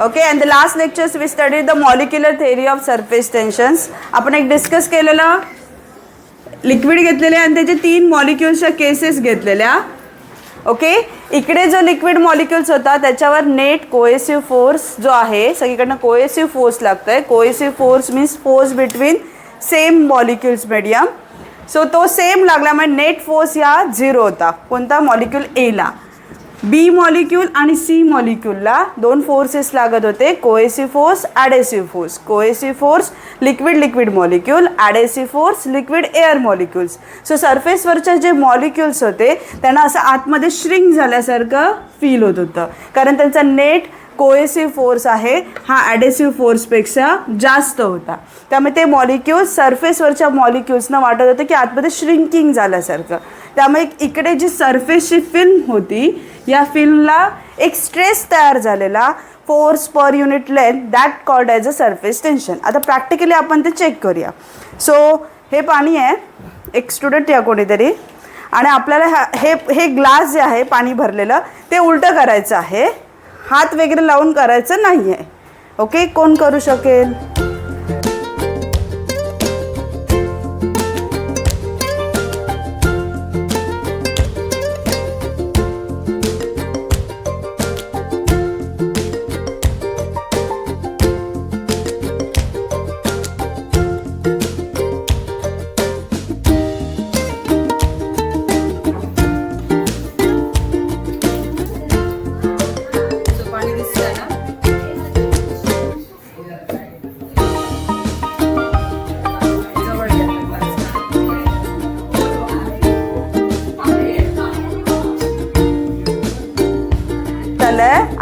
Okay. And the last lectures we study the molecular theory of surface tensions. आपण एक discuss केलेलं liquid घेतलेले आणि त्याचे 3 मॉलिक्युल्सच्या केसेस घेतलेल्या. ओके. इकडे जो लिक्विड मॉलिक्युल्स होता त्याच्यावर नेट कोएसिव्ह फोर्स जो आहे, सगळीकडनं कोएसिव्ह फोर्स लागतोय. Cohesive force means force between same molecules medium. So तो सेम लागल्यामुळे नेट फोर्स या 0 होता. कोणता? मॉलिक्यूल एला. बी मॉलिक्यूल आणि सी मॉलिक्यूलला 2 फोर्सेस लागत होते, cohesive force, adhesive force. Cohesive force liquid molecule, adhesive force liquid air molecules. So सरफेसवरचे जे मॉलिक्युल्स होते त्यांना असं आतमध्ये श्रिंक झाल्यासारखं फील होत होतं, कारण त्यांचा नेट कोएसिव्ह फोर्स आहे हा ॲडेसिव्ह फोर्सपेक्षा जास्त होता. त्यामुळे ते मॉलिक्युल्स सरफेसवरच्या मॉलिक्युल्सना वाटत होतं की आतमध्ये श्रिंकिंग झाल्यासारखं. त्यामुळे इकडे जी सरफेसची फिल्म होती या फिल्मला एक स्ट्रेस तयार झालेला, force per unit length, that called as a surface tension. आता प्रॅक्टिकली आपण ते चेक करूया. सो हे पाणी आहे, एक स्टुडंट या कोणीतरी, आणि आपल्याला हे ग्लास जे आहे पाणी भरलेलं ते उलटं करायचं आहे, हात वगैरे लावून करायचं नाही आहे. ओके. कोण करू शकेल?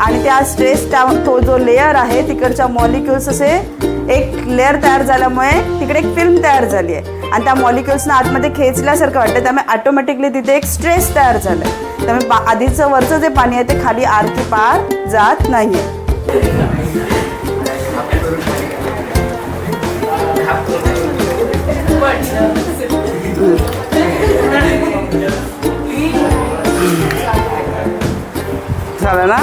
आणि त्या स्ट्रेस तो जो लेयर आहे तिकडच्या मॉलिक्युल्स असे एक लेयर तयार झाल्यामुळे तिकडे एक फिल्म तयार झाली आहे आणि त्या मॉलिक्युल्सना आतमध्ये खेचल्यासारखं वाटतं. त्यामुळे ऑटोमॅटिकली तिथे एक स्ट्रेस तयार झालं आहे. त्यामुळे आधीचं वरचं जे पाणी आहे ते खाली आरकी पार जात नाही आहे. झालं ना?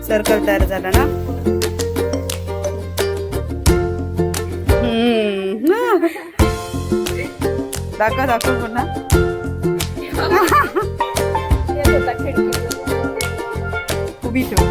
सर्कल तयार झाला ना? दाखव पुन्हा. उभी ठेव.